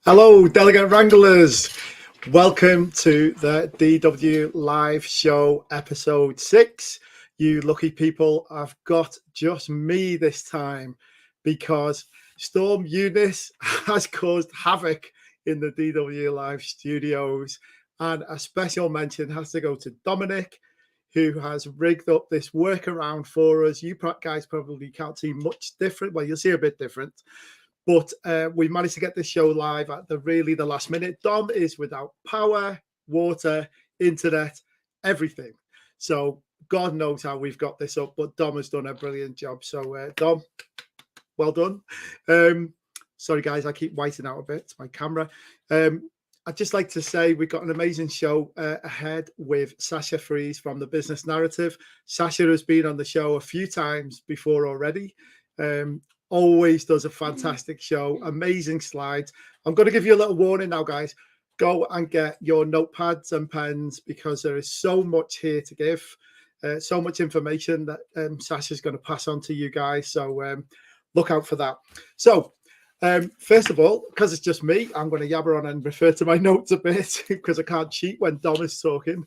Hello, Delegate Wranglers. Welcome to the DW Live Show, episode 6. You lucky people, I've got just me this time because Storm Eunice has caused havoc in the DW Live studios. And a special mention has to go to Dominic, who has rigged up this workaround for us. You guys probably can't see much different. Well, you'll see a bit different. But we managed to get this show live at the last minute. Dom is without power, water, internet, everything. So God knows how we've got this up, but Dom has done a brilliant job. So Dom, well done. Sorry, guys, I keep whiting out a bit. It's my camera. I'd just like to say we've got an amazing show ahead with Sasha Freeze from The Business Narrative. Sasha has been on the show a few times before already. Always does a fantastic show, amazing slides. I'm going to give you a little warning now, guys. Go and get your notepads and pens because there is so much here to give, so much information that Sasha's going to pass on to you guys. So look out for that. So first of all, because it's just me, I'm going to yabber on and refer to my notes a bit because I can't cheat when Dom is talking.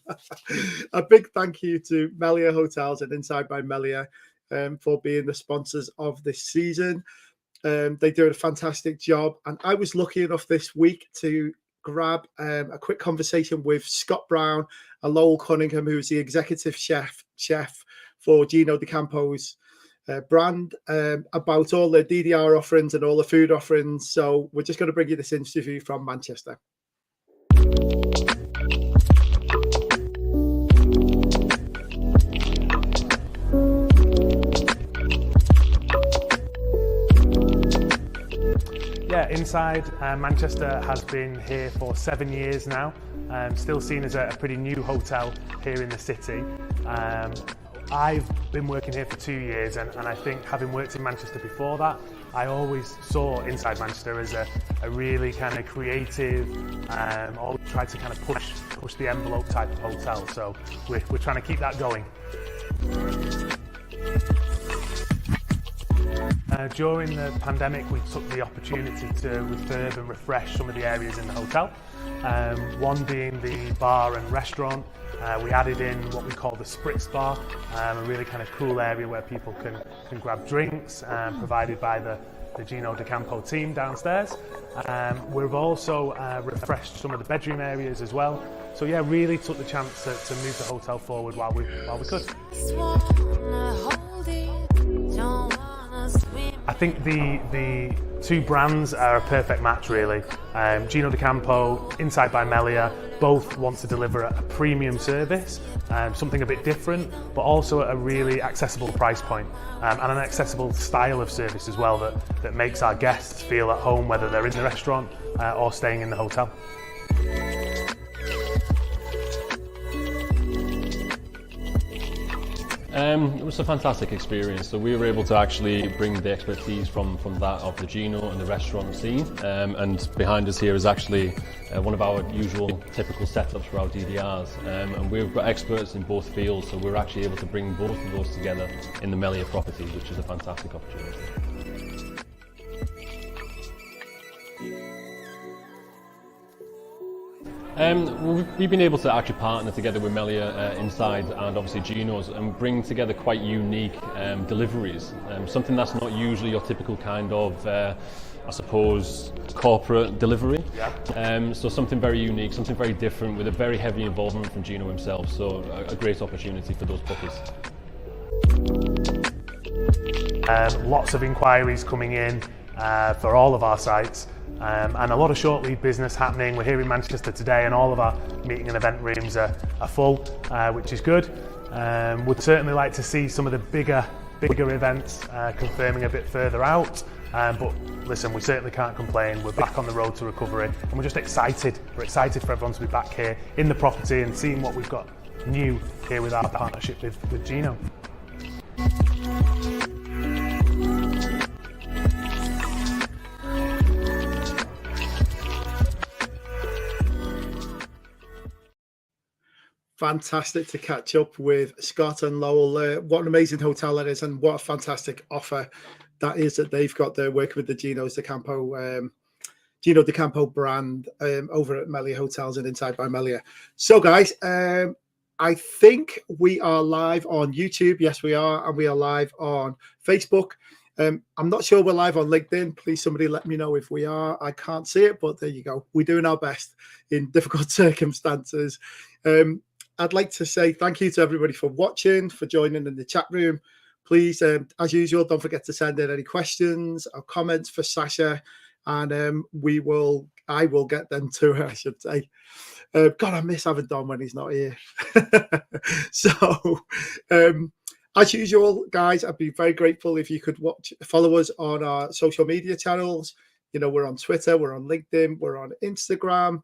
A big thank you to Melia Hotels and Inside by Melia for being the sponsors of this season. They do a fantastic job. And I was lucky enough this week to grab a quick conversation with Scott Brown and Lowell Cunningham, who's the executive chef for Gino D'Acampo's brand, about all the DDR offerings and all the food offerings. So we're just going to bring you this interview from Manchester. Yeah, Inside Manchester has been here for 7 years now, still seen as a pretty new hotel here in the city. I've been working here for 2 years and I think having worked in Manchester before that, I always saw Inside Manchester as a really kind of creative, always tried to kind of push the envelope type of hotel, so we're trying to keep that going. During the pandemic, we took the opportunity to refurb and refresh some of the areas in the hotel. One being the bar and restaurant. We added in what we call the Spritz bar, a really kind of cool area where people can grab drinks, provided by the Gino D'Acampo team downstairs. We've also refreshed some of the bedroom areas as well. So yeah, really took the chance to move the hotel forward while we could. I think the two brands are a perfect match, really. Gino D'Acampo, Inside by Melia, both want to deliver a premium service, something a bit different, but also at a really accessible price point, and an accessible style of service as well that makes our guests feel at home, whether they're in the restaurant or staying in the hotel. It was a fantastic experience. So we were able to actually bring the expertise from that of the Gino and the restaurant scene. And behind us here is actually one of our usual typical setups for our DDRs. And we've got experts in both fields, so we're actually able to bring both of those together in the Melia property, which is a fantastic opportunity. We've been able to actually partner together with Melia Inside and obviously Gino's and bring together quite unique deliveries, something that's not usually your typical kind of, I suppose, corporate delivery. Yeah. So something very unique, something very different with a very heavy involvement from Gino himself, so a great opportunity for those puppies. Lots of inquiries coming in for all of our sites. And a lot of short lead business happening. We're here in Manchester today and all of our meeting and event rooms are full, which is good. Would certainly like to see some of the bigger events confirming a bit further out. But listen, we certainly can't complain. We're back on the road to recovery and we're just excited. We're excited for everyone to be back here in the property and seeing what we've got new here with our partnership with Gino. Fantastic to catch up with Scott and Lowell. What an amazing hotel that is, and what a fantastic offer that is that they've got there working with the Gino D'Acampo Gino DeCampo brand over at Melia Hotels and Inside by Melia. So, guys, I think we are live on YouTube. Yes, we are. And we are live on Facebook. I'm not sure we're live on LinkedIn. Please, somebody let me know if we are. I can't see it, but there you go. We're doing our best in difficult circumstances. I'd like to say thank you to everybody for watching, for joining in the chat room. Please, as usual, don't forget to send in any questions or comments for Sasha, and I will get them to her, I should say. God, I miss having Don when he's not here. So, as usual, guys, I'd be very grateful if you could follow us on our social media channels. You know, we're on Twitter, we're on LinkedIn, we're on Instagram.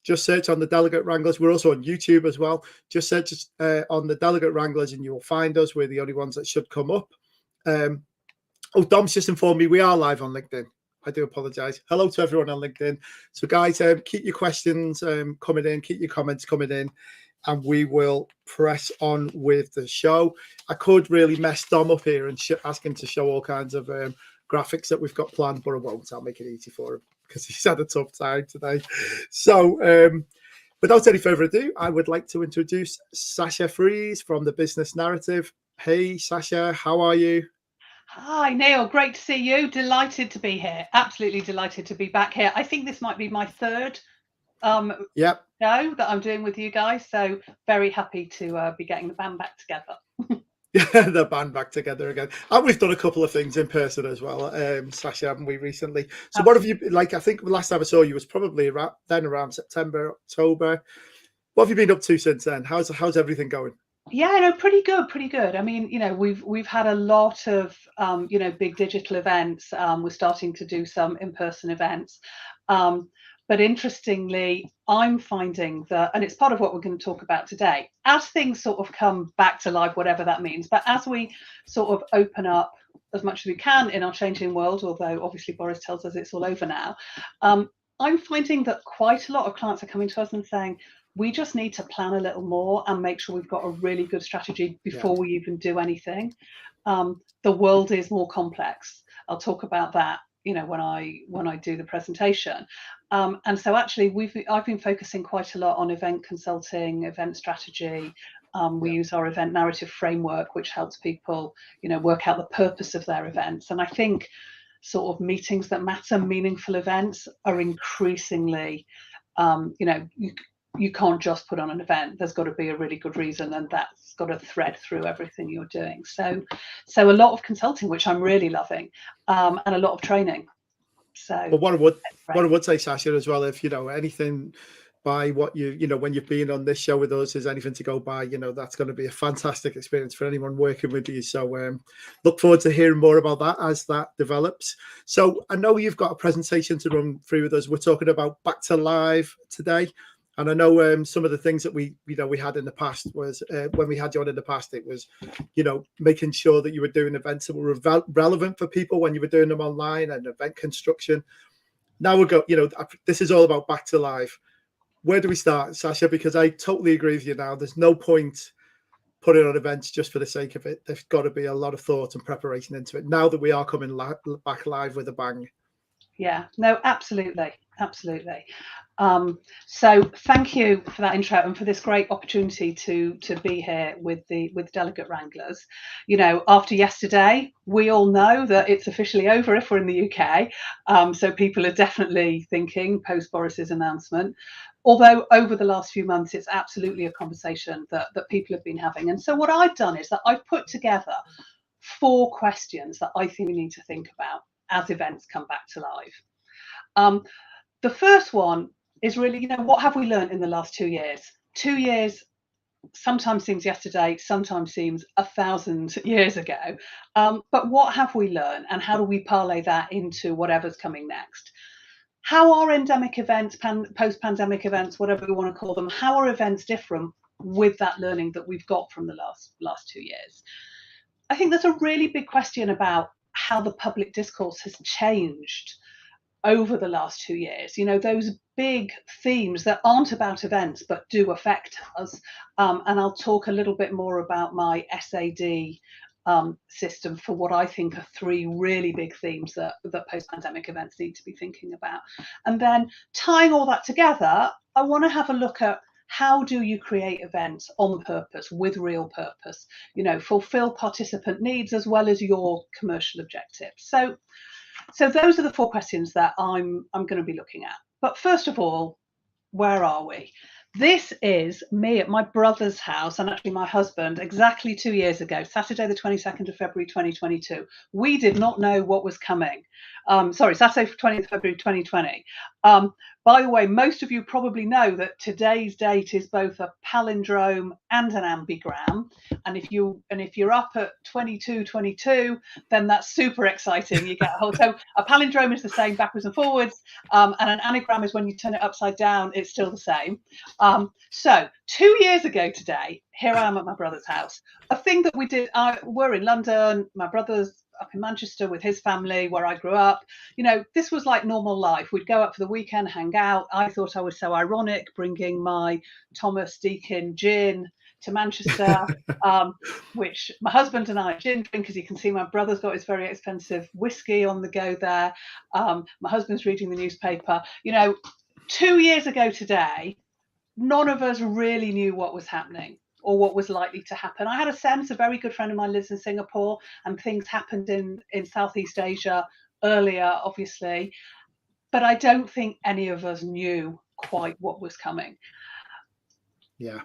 Just search on the Delegate Wranglers. We're also on YouTube as well. Just search on the Delegate Wranglers and you will find us. We're the only ones that should come up. Dom's just informed me we are live on LinkedIn. I do apologize. Hello to everyone on LinkedIn. So, guys, keep your questions coming in, keep your comments coming in, and we will press on with the show. I could really mess Dom up here and ask him to show all kinds of graphics that we've got planned, but I won't. I'll make it easy for him because he's had a tough time today. So, without any further ado, I would like to introduce Sasha Freeze from the Business Narrative. Hey, Sasha, how are you? Hi, Neil. Great to see you. Delighted to be here. Absolutely delighted to be back here. I think this might be my third show that I'm doing with you guys. So very happy to be getting the band back together. The band back together again. And we've done a couple of things in person as well, Sasha, haven't we, recently? So Absolutely. What have you, like, I think the last time I saw you was probably around September, October. What have you been up to since then? How's everything going? Yeah, no, pretty good. I mean, you know, we've had a lot of you know, big digital events. We're starting to do some in-person events. But interestingly, I'm finding that, and it's part of what we're going to talk about today, as things sort of come back to life, whatever that means, but as we sort of open up as much as we can in our changing world, although obviously Boris tells us it's all over now, I'm finding that quite a lot of clients are coming to us and saying, we just need to plan a little more and make sure we've got a really good strategy before we even do anything. The world is more complex. I'll talk about that, you know, when I do the presentation. And so actually I've been focusing quite a lot on event consulting, event strategy. We use our event narrative framework, which helps people, you know, work out the purpose of their events. And I think sort of meetings that matter, meaningful events, are increasingly, you know, you can't just put on an event. There's got to be a really good reason, and that's got to thread through everything you're doing. So a lot of consulting, which I'm really loving, and a lot of training. So, but what I would say, Sasha, as well, if you know anything by what you know when you've been on this show with us is anything to go by, you know, that's going to be a fantastic experience for anyone working with you. So look forward to hearing more about that as that develops. So I know you've got a presentation to run through with us. We're talking about back to live today. And I know some of the things that we had in the past was when we had you on in the past, it was, you know, making sure that you were doing events that were relevant for people when you were doing them online and event construction. Now we go, you know, this is all about back to live. Where do we start, Sasha? Because I totally agree with you now. There's no point putting on events just for the sake of it. There's got to be a lot of thought and preparation into it now that we are coming back live with a bang. Yeah, no, absolutely. So thank you for that intro and for this great opportunity to be here with Delegate Wranglers. You know, after yesterday, we all know that it's officially over if we're in the UK. So people are definitely thinking post Boris's announcement. Although over the last few months, it's absolutely a conversation that people have been having. And so what I've done is that I've put together 4 questions that I think we need to think about as events come back to life. The first one is really, you know, what have we learned in the last 2 years? 2 years sometimes seems yesterday, sometimes seems 1,000 years ago. But what have we learned, and how do we parlay that into whatever's coming next? How are endemic events, post-pandemic events, whatever we want to call them, how are events different with that learning that we've got from the last 2 years? I think there's a really big question about how the public discourse has changed over the last 2 years. You know, those big themes that aren't about events but do affect us. And I'll talk a little bit more about my SAD system for what I think are three really big themes that post-pandemic events need to be thinking about. And then tying all that together, I want to have a look at how do you create events on purpose, with real purpose, fulfill participant needs as well as your commercial objectives. So those are the four questions that I'm going to be looking at. But first of all, where are we? This is me at my brother's house, and actually my husband, exactly 2 years ago, Saturday the 22nd of February 2022. We did not know what was coming. Saturday 20th February 2020. By the way, most of you probably know that today's date is both a palindrome and an ambigram. And if you're up at 2222, then that's super exciting. You get a whole. So a palindrome is the same backwards and forwards, and an anagram is when you turn it upside down. It's still the same. So 2 years ago today, here I am at my brother's house. A thing that we did. We're in London. My brother's up in Manchester with his family, where I grew up. This was like normal life. We'd go up for the weekend, hang out. I thought I was so ironic bringing my Thomas Deakin gin to Manchester, which my husband and I gin drink. As you can see, my brother's got his very expensive whiskey on the go there. My husband's reading the newspaper. 2 years ago today, none of us really knew what was happening or what was likely to happen. I had a sense. A very good friend of mine lives in Singapore, and things happened in Southeast Asia earlier, obviously, but I don't think any of us knew quite what was coming. Yeah,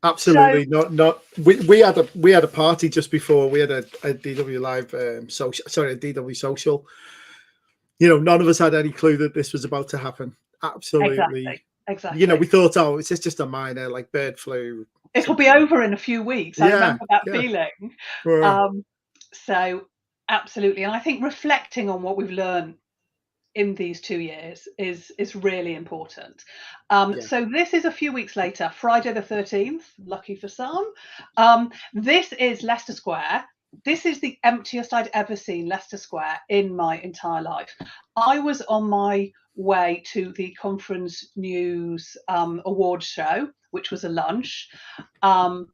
absolutely. So, we had a party just before. We had a DW Live a DW social. None of us had any clue that this was about to happen. Absolutely. Exactly. We thought, oh, it's just a minor, like bird flu. It'll be over in a few weeks. I remember that feeling. So absolutely. And I think reflecting on what we've learned in these 2 years is really important. So this is a few weeks later, Friday the 13th, lucky for some. This is Leicester Square. This is the emptiest I'd ever seen Leicester Square in my entire life. I was on my way to the Conference News awards show, which was a lunch, and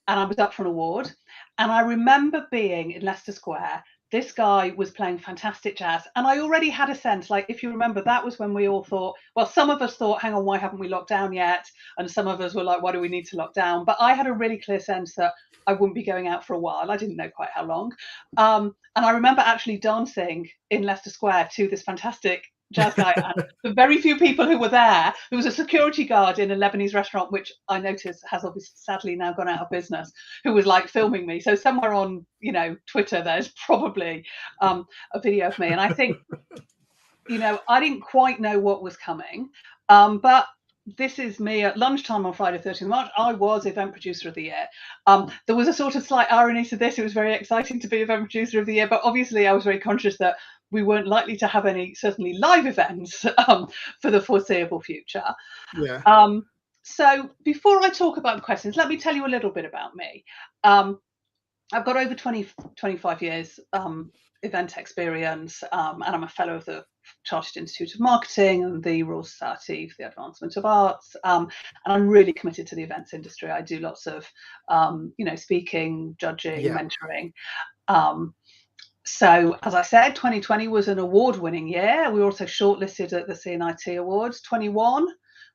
I was up for an award. And I remember being in Leicester Square. This guy was playing fantastic jazz, and I already had a sense, like, if you remember, that was when we all thought, well, some of us thought, hang on, why haven't we locked down yet? And some of us were like, why do we need to lock down? But I had a really clear sense that I wouldn't be going out for a while. I didn't know quite how long. And I remember actually dancing in Leicester Square to this fantastic jazz guy. And the very few people who were there was a security guard in a Lebanese restaurant, which I noticed has obviously sadly now gone out of business, who was like filming me. So somewhere on Twitter there's probably a video of me, and I think I didn't quite know what was coming, but this is me at lunchtime on Friday 13th March. I was event producer of the year. There was a sort of slight irony to this. It was very exciting to be event producer of the year, but obviously I was very conscious that we weren't likely to have any, certainly live events, for the foreseeable future. Yeah. So before I talk about the questions, let me tell you a little bit about me. I've got over 25 years event experience, and I'm a fellow of the Chartered Institute of Marketing and the Royal Society for the Advancement of Arts, and I'm really committed to the events industry. I do lots of speaking, judging, mentoring. So as I said, 2020 was an award-winning year. We were also shortlisted at the CNIT Awards. 21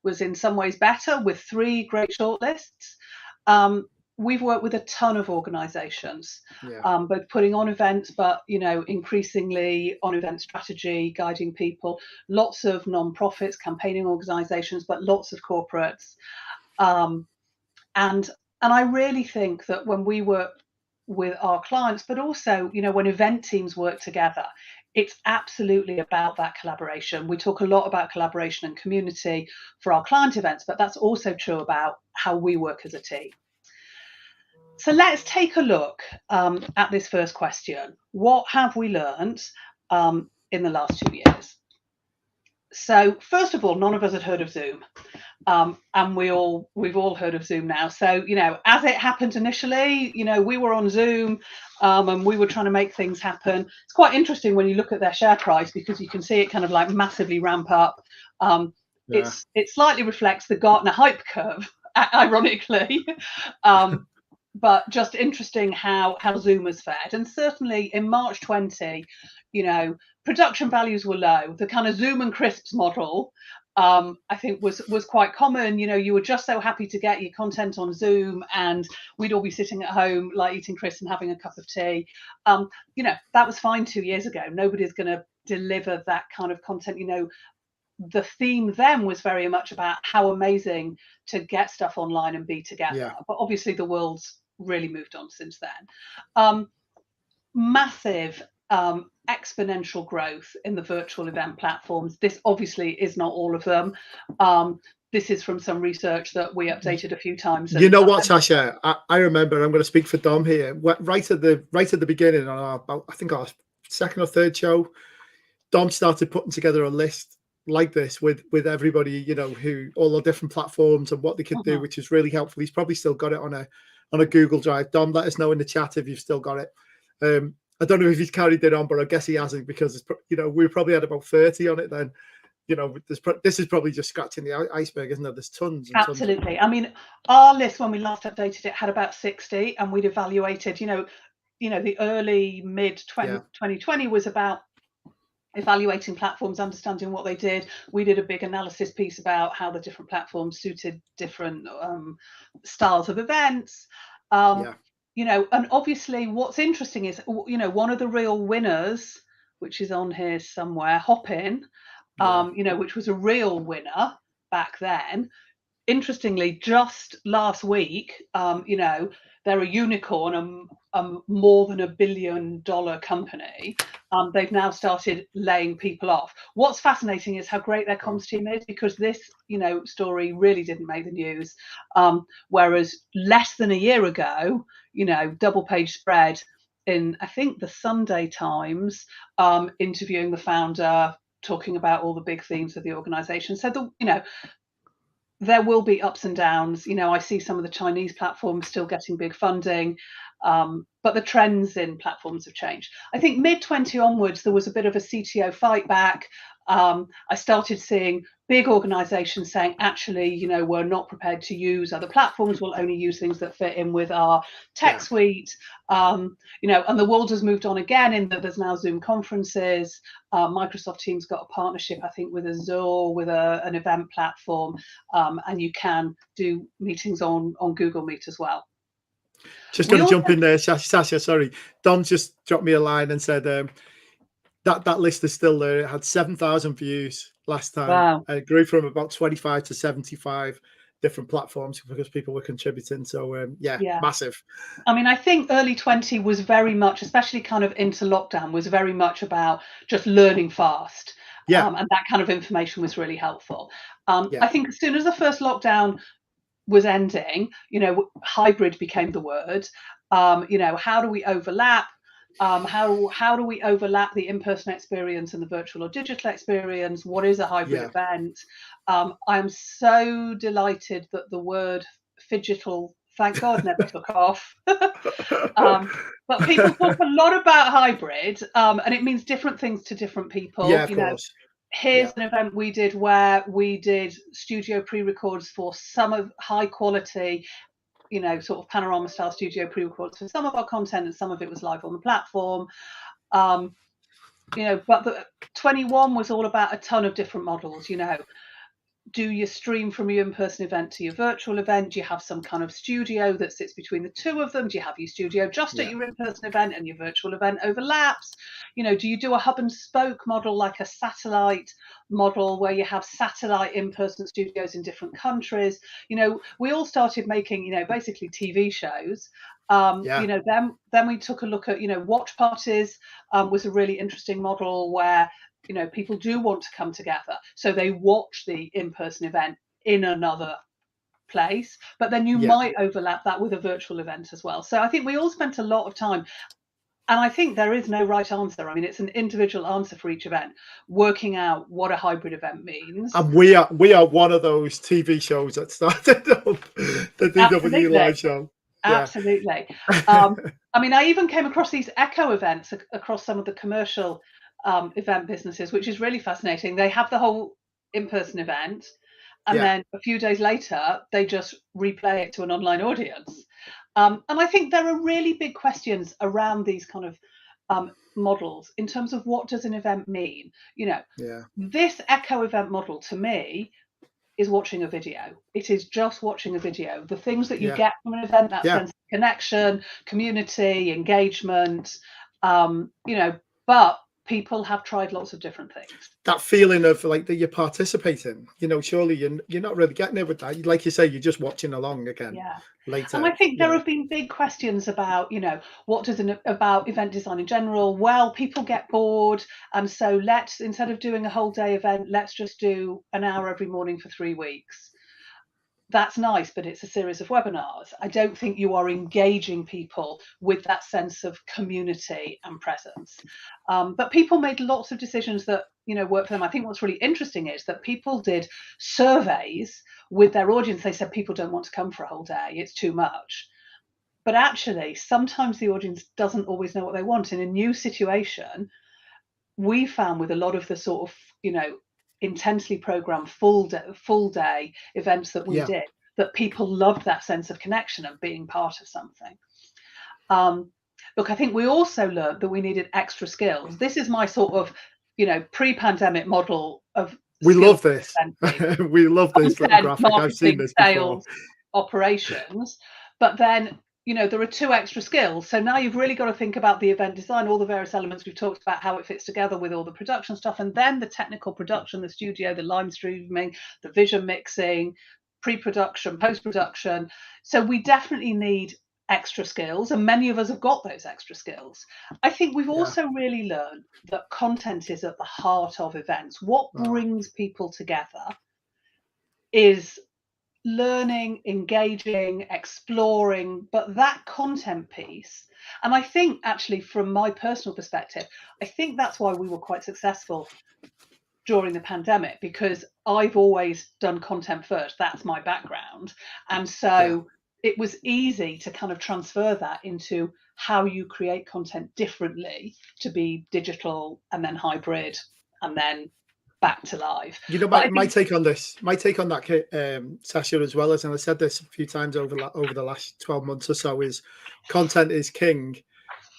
was in some ways better, with 3 great shortlists. We've worked with a ton of organisations, both putting on events, but increasingly on event strategy, guiding people. Lots of non-profits, campaigning organisations, but lots of corporates. And I really think that when we work with our clients, but also when event teams work together, it's absolutely about that collaboration. We talk a lot about collaboration and community for our client events, but that's also true about how we work as a team. So let's take a look at this first question. What have we learned in the last 2 years? So first of all, none of us had heard of Zoom, and we've all heard of Zoom now. So as it happened initially, we were on Zoom, and we were trying to make things happen. It's quite interesting when you look at their share price, because you can see it kind of like massively ramp up. It slightly reflects the Gartner hype curve, ironically. but just interesting how Zoom has fared. And certainly in March 20, production values were low. The kind of Zoom and crisps model, I think was quite common. You were just so happy to get your content on Zoom, and we'd all be sitting at home like eating crisps and having a cup of tea. That was fine 2 years ago. Nobody's going to deliver that kind of content. The theme then was very much about how amazing to get stuff online and be together. But obviously the world's really moved on since then. Massive exponential growth in the virtual event platforms. This obviously is not all of them. This is from some research that we updated a few times. You know what, Sasha? I remember. I'm going to speak for Dom here. Right at the beginning, on I think our second or third show, Dom started putting together a list like this with everybody, who all the different platforms and what they could do, which is really helpful. He's probably still got it on a Google Drive. Dom, let us know in the chat if you've still got it. I don't know if he's carried it on, but I guess he hasn't, because we probably had about 30 on it then. This is probably just scratching the iceberg, isn't it? There's tons and absolutely. I mean, our list when we last updated it had about 60, and we'd evaluated. The early mid 2020 was about evaluating platforms, understanding what they did. We did a big analysis piece about how the different platforms suited different styles of events. And obviously what's interesting is, one of the real winners, which is on here somewhere, Hopin, which was a real winner back then. Interestingly, just last week, they're a unicorn, more than $1 billion company. They've now started laying people off. What's fascinating is how great their comms team is, because this, story really didn't make the news. Whereas less than a year ago, double page spread in, I think, the Sunday Times, interviewing the founder, talking about all the big themes of the organization. So there will be ups and downs. I see some of the Chinese platforms still getting big funding, but the trends in platforms have changed. I think mid-20 onwards, there was a bit of a CTO fight back. I started seeing big organizations saying, actually, we're not prepared to use other platforms. We'll only use things that fit in with our tech suite. And the world has moved on again, in that there's now Zoom conferences. Microsoft Teams got a partnership, I think, with Azure, with an event platform, and you can do meetings on Google Meet as well. Just going to jump in there, Sasha, sorry. Don just dropped me a line and said that list is still there. It had 7,000 views last time. Wow. It grew from about 25 to 75 different platforms because people were contributing. So massive. I mean, I think early 20 was very much, especially kind of into lockdown, was very much about just learning fast. And that kind of information was really helpful. I think as soon as the first lockdown was ending, hybrid became the word. How do we overlap? How do we overlap the in-person experience and the virtual or digital experience? What is a hybrid event? I'm so delighted that the word phygital, thank God, never took off. But people talk a lot about hybrid, and it means different things to different people. Yeah, of course. Here's an event we did where we did studio pre-records for some of high quality, sort of panorama style studio pre-records for some of our content, and some of it was live on the platform. But the 21 was all about a ton of different models. Do you stream from your in-person event to your virtual event? Do you have some kind of studio that sits between the two of them? Do you have your studio just at your in-person event and your virtual event overlaps? Do you do a hub and spoke model, like a satellite model where you have satellite in-person studios in different countries? We all started making, basically TV shows. Then we took a look at, watch parties was a really interesting model where people do want to come together, so they watch the in-person event in another place, but then you might overlap that with a virtual event as well. So I think we all spent a lot of time, and I think there is no right answer. I mean, it's an individual answer for each event, working out what a hybrid event means. And we are one of those TV shows that started up the DW live show. Absolutely. I mean, I even came across these echo events across some of the commercial event businesses, which is really fascinating. They have the whole in-person event, and then a few days later they just replay it to an online audience. And I think there are really big questions around these kind of models in terms of what does an event mean. This echo event model to me is watching a video. It is just watching a video. The things that you get from an event, that sense of connection, community, engagement, but people have tried lots of different things. That feeling of like that you're participating, surely you're not really getting it with that. Like you say, you're just watching along again later. And I think there have been big questions about, what does about event design in general? Well, people get bored. And so let's, instead of doing a whole day event, let's just do an hour every morning for 3 weeks. That's nice, but it's a series of webinars. I don't think you are engaging people with that sense of community and presence. But people made lots of decisions that, work for them. I think what's really interesting is that people did surveys with their audience. They said people don't want to come for a whole day. It's too much. But actually, sometimes the audience doesn't always know what they want. In a new situation, we found with a lot of the sort of, intensely programmed full day events that we did, that people loved that sense of connection and being part of something. Look, I think we also learned that we needed extra skills. This is my sort of, pre-pandemic model of we love this. We love this little graphic. I've seen this before. Sales, operations, but then there are 2 extra skills. So now you've really got to think about the event design, all the various elements we've talked about, how it fits together with all the production stuff, and then the technical production, the studio, the live streaming, the vision mixing, pre-production, post-production. So we definitely need extra skills, and many of us have got those extra skills. I think we've also really learned that content is at the heart of events. What brings people together is learning, engaging, exploring, but that content piece, and I think actually from my personal perspective, I think that's why we were quite successful during the pandemic, because I've always done content first. That's my background. And so it was easy to kind of transfer that into how you create content differently to be digital and then hybrid and then back to live. My take on that, Sasha, as well as, and I said this a few times over the last 12 months or so, is content is king,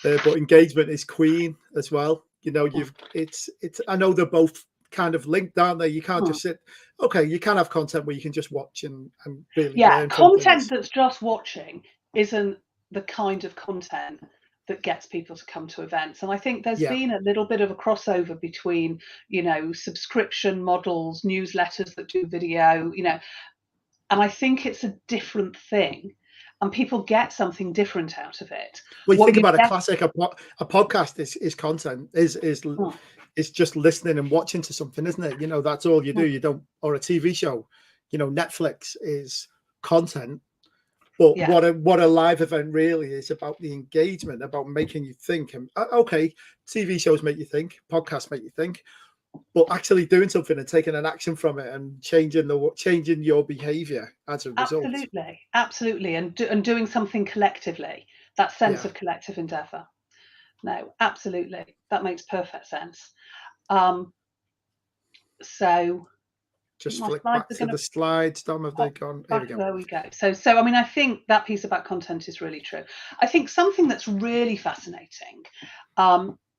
but engagement is queen as well. It's I know they're both kind of linked, aren't they? You can't just sit. Okay, you can have content where you can just watch and really learn content that's just watching isn't the kind of content that gets people to come to events. And I think there's been a little bit of a crossover between, subscription models, newsletters that do video, and I think it's a different thing. And people get something different out of it. Well, you think about a classic, a podcast is content, is just listening and watching to something, isn't it? That's all you do. You don't, or a TV show, Netflix is content. But what a live event really is about the engagement, about making you think. And okay, TV shows make you think, podcasts make you think, but actually doing something and taking an action from it and changing your behavior as a result. Absolutely, and doing something collectively. That sense of collective endeavor. No, absolutely, that makes perfect sense. So. Just flick back to the slides. Dom, have they gone? Here we go. There we go. So I mean, I think that piece about content is really true. I think something that's really fascinating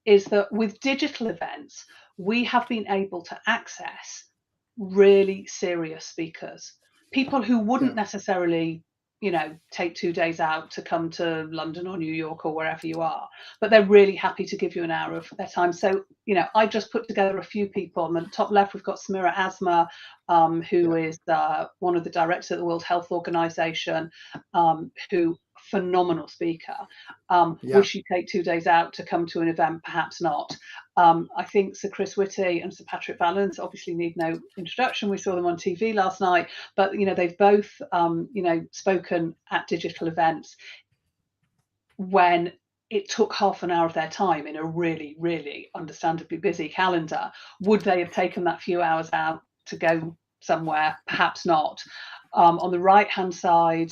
is that with digital events, we have been able to access really serious speakers, people who wouldn't necessarily, take 2 days out to come to London or New York or wherever you are, but they're really happy to give you an hour of their time. So, I just put together a few people. On the top left, we've got Samira Asma, who is one of the directors of the World Health Organization, who phenomenal speaker. Would she take 2 days out to come to an event? Perhaps not. I think Sir Chris Whitty and Sir Patrick Vallance obviously need no introduction. We saw them on TV last night, but they've both spoken at digital events when it took half an hour of their time in a really, really understandably busy calendar. Would they have taken that few hours out to go somewhere? Perhaps not. On the right hand side,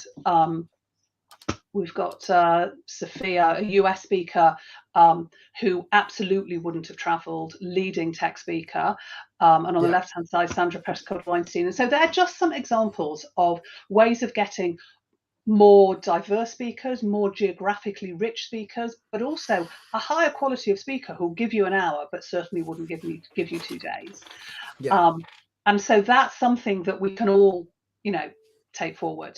we've got Sophia, a US speaker, who absolutely wouldn't have travelled, leading tech speaker. And on the left-hand side, Sandra Prescott-Weinstein. And so they're just some examples of ways of getting more diverse speakers, more geographically rich speakers, but also a higher quality of speaker who'll give you an hour, but certainly wouldn't give you 2 days. Yeah. And so that's something that we can all, take forward.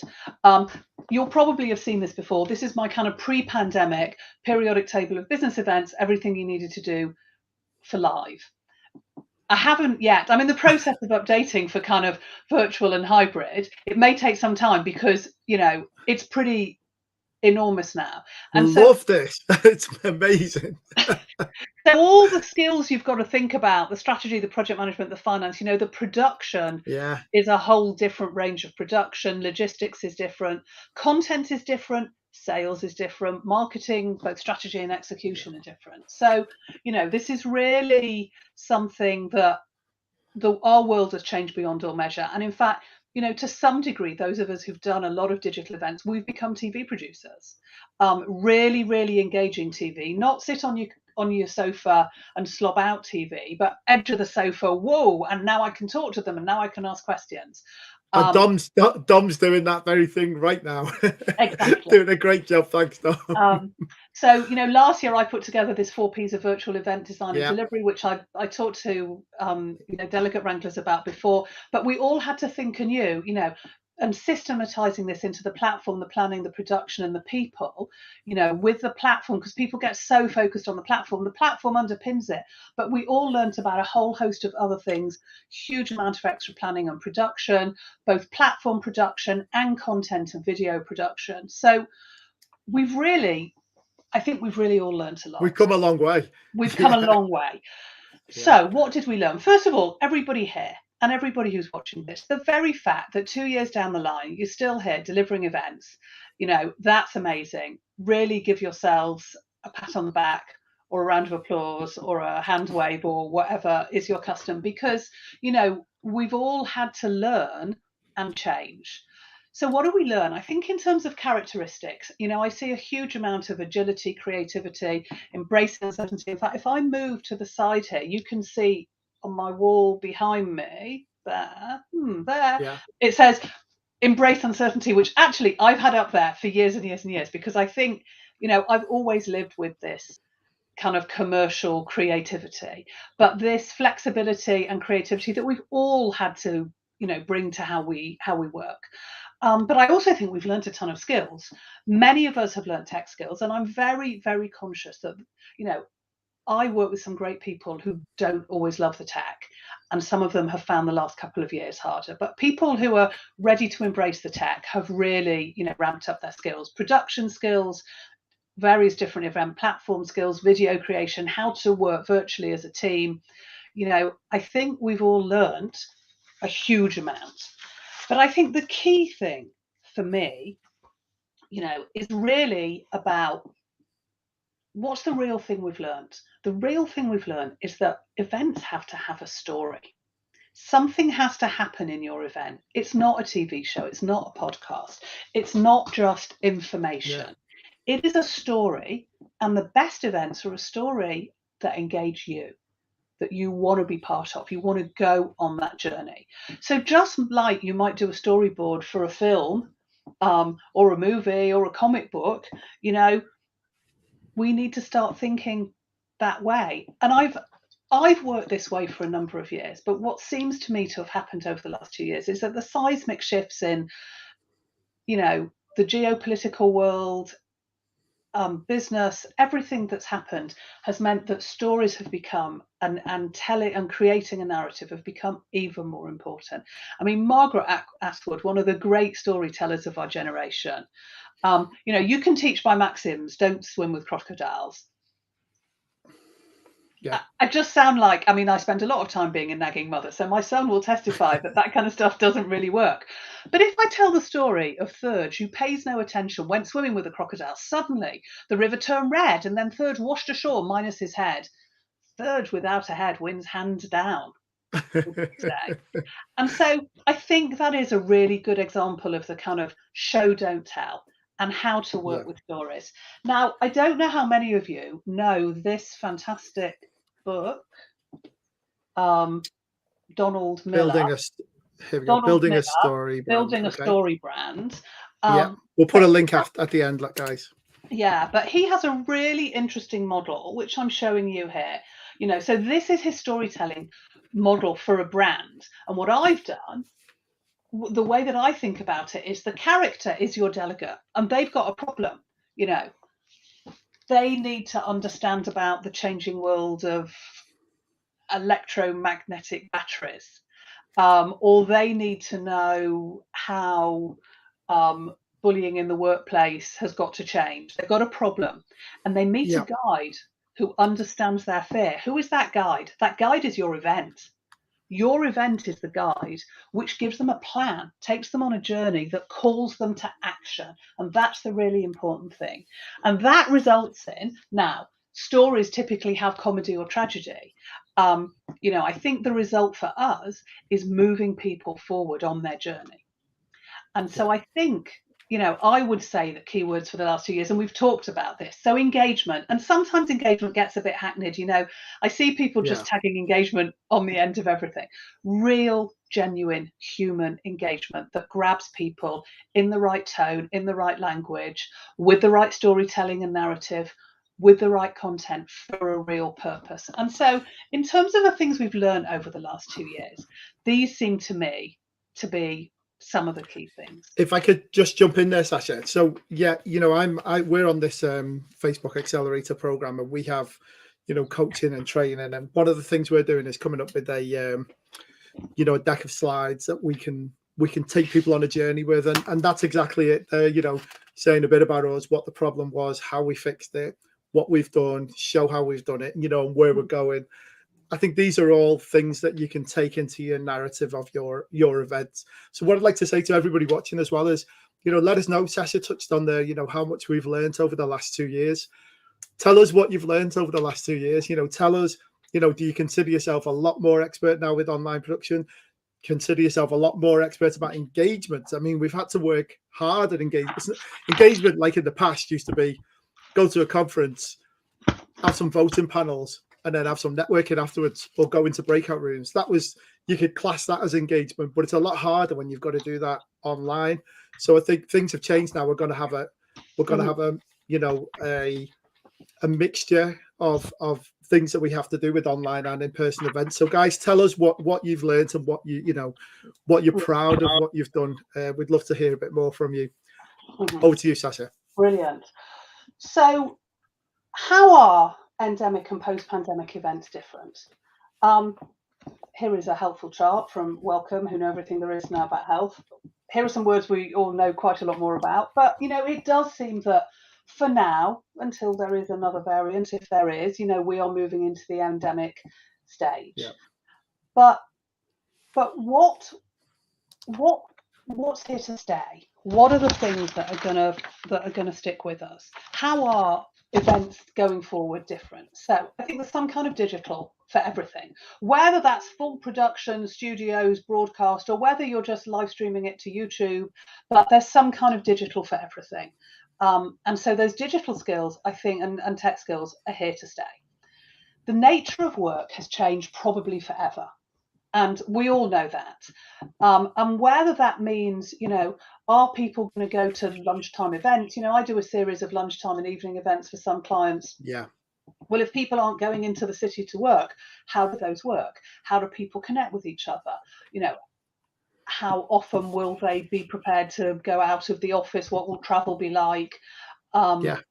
You'll probably have seen this before. This is my kind of pre-pandemic periodic table of business events, everything you needed to do for live. I haven't yet. I'm in the process of updating for kind of virtual and hybrid. It may take some time because, it's pretty enormous now. And Love this. It's amazing. So all the skills you've got to think about, the strategy, the project management, the finance, the production is a whole different range of production. Logistics is different. Content is different. Sales is different. Marketing, both strategy and execution are different. So, this is really something that our world has changed beyond all measure. And in fact, to some degree, those of us who've done a lot of digital events, we've become TV producers. Really, really engaging TV, not sit on your sofa and slob out TV, but edge of the sofa, whoa, and now I can talk to them and now I can ask questions. And Dom's doing that very thing right now. Exactly. Doing a great job. Thanks, Dom. So, last year I put together this 4 Ps of virtual event design and delivery, which I talked to, Delegate Wranglers about before, but we all had to think anew, and systematizing this into the platform, the planning, the production, and the people, with the platform, because people get so focused on the platform underpins it. But we all learned about a whole host of other things, huge amount of extra planning and production, both platform production and content and video production. So I think we've really all learned a lot. We've come a long way. We've come a long way. So what did we learn? First of all, everybody here, and everybody who's watching this, the very fact that 2 years down the line, you're still here delivering events, that's amazing. Really give yourselves a pat on the back or a round of applause or a hand wave or whatever is your custom, because, we've all had to learn and change. So what do we learn? I think in terms of characteristics, I see a huge amount of agility, creativity, embracing uncertainty. In fact, if I move to the side here, you can see on my wall behind me, there, it says embrace uncertainty, which actually I've had up there for years and years and years, because I think, I've always lived with this kind of commercial creativity, but this flexibility and creativity that we've all had to, bring to how we work. But I also think we've learned a ton of skills. Many of us have learned tech skills, and I'm very, very conscious that, I work with some great people who don't always love the tech, and some of them have found the last couple of years harder. But people who are ready to embrace the tech have really, ramped up their skills, production skills, various different event platform skills, video creation, how to work virtually as a team. I think we've all learned a huge amount. But I think the key thing for me, is really about what's the real thing we've learned. The real thing we've learned is that events have to have a story. Something has to happen in your event. It's not a TV show. It's not a podcast. It's not just information. Yeah. It is a story, and the best events are a story that engage you, that you want to be part of. You want to go on that journey. So just like you might do a storyboard for a film or a movie or a comic book, we need to start thinking that way. And I've worked this way for a number of years, but what seems to me to have happened over the last 2 years is that the seismic shifts in, the geopolitical world, business, everything that's happened has meant that stories have become and telling and creating a narrative have become even more important. I mean, Margaret Atwood, one of the great storytellers of our generation, you can teach by maxims, don't swim with crocodiles. Yeah. I just sound like, I spend a lot of time being a nagging mother, so my son will testify that kind of stuff doesn't really work. But if I tell the story of Thurge, who pays no attention, went swimming with a crocodile, suddenly the river turned red and then Thurge washed ashore minus his head. Thurge without a head wins hands down. And so I think that is a really good example of the kind of show, don't tell, and how to work with stories. Now, I don't know how many of you know this fantastic book, Donald Miller. Building a story brand. A story brand. We'll put a link at the end, guys. Yeah, but he has a really interesting model, which I'm showing you here. So this is his storytelling model for a brand. And what I've done, the way that I think about it, is the character is your delegate, and they've got a problem. They need to understand about the changing world of electromagnetic batteries, or they need to know how bullying in the workplace has got to change. They've got a problem, and they meet a guide who understands their fear. Who is that guide? That guide is your event. Your event is the guide, which gives them a plan, takes them on a journey that calls them to action. And that's the really important thing. And that results in, now, stories typically have comedy or tragedy. I think the result for us is moving people forward on their journey. And so I think, I would say that keywords for the last 2 years, and we've talked about this, so engagement, and sometimes engagement gets a bit hackneyed. I see people just tagging engagement on the end of everything. Real, genuine human engagement that grabs people in the right tone, in the right language, with the right storytelling and narrative, with the right content for a real purpose. And so in terms of the things we've learned over the last 2 years, these seem to me to be some of the key things. If I could just jump in there, Sasha. So we're on this Facebook Accelerator program, and we have coaching and training, and one of the things we're doing is coming up with a deck of slides that we can take people on a journey with, and that's exactly it. Saying a bit about us, what the problem was, how we fixed it, what we've done, show how we've done it, and where we're going. I think these are all things that you can take into your narrative of your events. So what I'd like to say to everybody watching as well is, let us know. Sasha touched on there, how much we've learned over the last 2 years. Tell us what you've learned over the last 2 years. Tell us, do you consider yourself a lot more expert now with online production? Consider yourself a lot more expert about engagement. I mean, we've had to work hard at engagement. Engagement, like in the past, used to be go to a conference, have some voting panels, and then have some networking afterwards, or go into breakout rooms. You could class that as engagement, but it's a lot harder when you've got to do that online. So I think things have changed now. We're going to have a mixture of things that we have to do with online and in-person events. So guys, tell us what you've learned and what you're proud of, what you've done. We'd love to hear a bit more from you. Over to you, Sasha. Brilliant. So how are endemic and post-pandemic events different? Here is a helpful chart from Welcome, who know everything there is now about health. Here are some words we all know quite a lot more about, but it does seem that for now, until there is another variant, if there is, we are moving into the endemic stage. Yeah. But what's here to stay? What are the things that are gonna stick with us? How are events going forward different? So I think there's some kind of digital for everything, whether that's full production, studios, broadcast, or whether you're just live streaming it to YouTube, but there's some kind of digital for everything. And so those digital skills, I think, and tech skills are here to stay. The nature of work has changed probably forever. And we all know that. And whether that means, are people going to go to lunchtime events? I do a series of lunchtime and evening events for some clients. Yeah. Well, if people aren't going into the city to work, how do those work? How do people connect with each other? How often will they be prepared to go out of the office? What will travel be like? I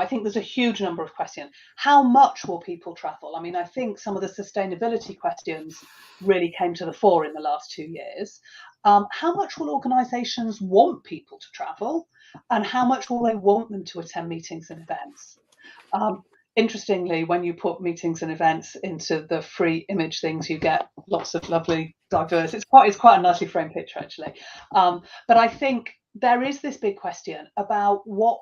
think there's a huge number of questions. How much will people travel? I mean, I think some of the sustainability questions really came to the fore in the last 2 years. How much will organisations want people to travel? And how much will they want them to attend meetings and events? Interestingly, when you put meetings and events into the free image things, you get lots of lovely diverse. It's quite a nicely framed picture, actually. But I think there is this big question about what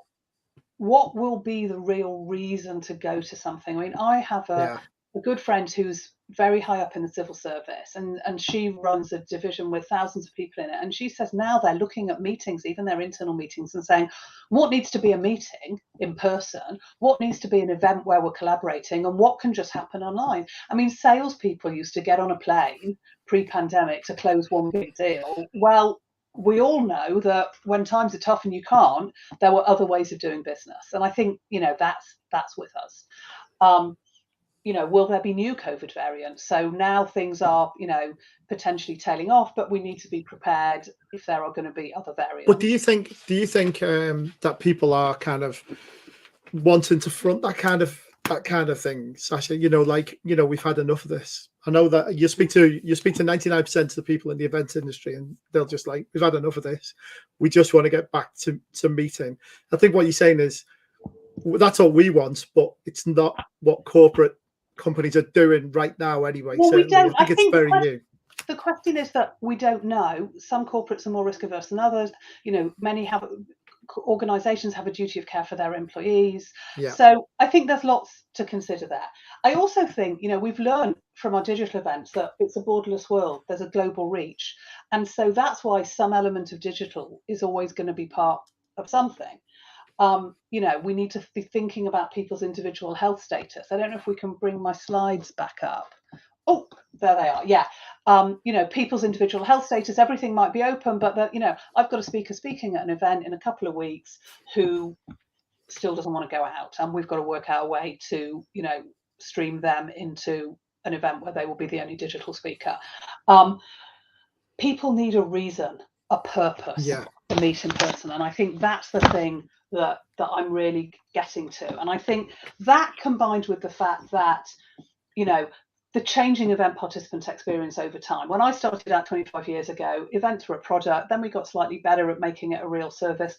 will be the real reason to go to something. I mean, I have a good friend who's very high up in the civil service, and she runs a division with thousands of people in it. And she says now they're looking at meetings, even their internal meetings, and saying, what needs to be a meeting in person? What needs to be an event where we're collaborating? And what can just happen online? I mean, salespeople used to get on a plane pre-pandemic to close one big deal. Well, we all know that when times are tough and you can't, there were other ways of doing business. And I think, that's with us. Will there be new COVID variants? So now things are, potentially tailing off, but we need to be prepared if there are going to be other variants. But do you think that people are kind of wanting to front that kind of thing, Sasha? We've had enough of this. I know that you speak to 99% of the people in the event industry, and they'll just like, we've had enough of this. We just want to get back to meeting. I think what you're saying is that's all we want, but it's not what corporate companies are doing right now anyway. Well, we don't. I think it's very new. The question is that we don't know. Some corporates are more risk averse than others. Many organizations have a duty of care for their employees. Yeah. So I think there's lots to consider there. I also think, we've learned from our digital events that it's a borderless world. There's a global reach. And so that's why some element of digital is always going to be part of something. We need to be thinking about people's individual health status. I don't know if we can bring my slides back up. Oh, there they are. Yeah. People's individual health status, everything might be open, but I've got a speaker speaking at an event in a couple of weeks who still doesn't want to go out. And we've got to work out a way to, stream them into an event where they will be the only digital speaker. People need a reason, a purpose to meet in person. And I think that's the thing that I'm really getting to. And I think that combined with the fact that, the changing event participant experience over time. When I started out 25 years ago, events were a product, then we got slightly better at making it a real service.